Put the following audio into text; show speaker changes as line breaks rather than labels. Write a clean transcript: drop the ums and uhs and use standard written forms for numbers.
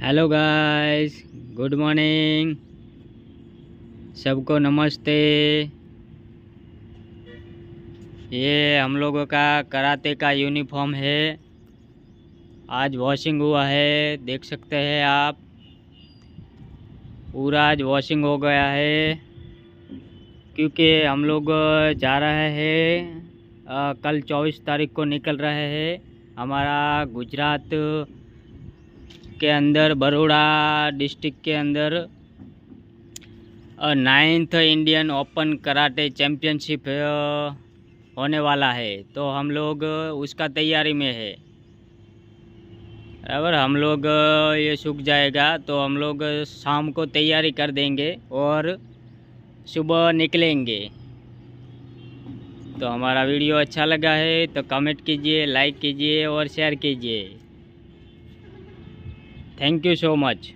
Hello guys, good morning. सबको नमस्ते। ये हम लोगों का कराटे का यूनिफॉर्म है। आज वॉशिंग हुआ है, देख सकते हैं आप। पूरा आज वॉशिंग हो गया है क्योंकि हम लोग जा रहे हैं। कल 24 तारीख को निकल रहे हैं। हमारा गुजरात के अंदर बड़ौदा डिस्ट्रिक्ट के अंदर 9th Indian open karate championship होने वाला है, तो हम लोग उसका तैयारी में है। बराबर, हम लोग ये सूख जाएगा तो हम लोग शाम को तैयारी कर देंगे और सुबह निकलेंगे। तो हमारा वीडियो अच्छा लगा है तो कमेंट कीजिए, लाइक कीजिए और शेयर कीजिए। Thank you so much.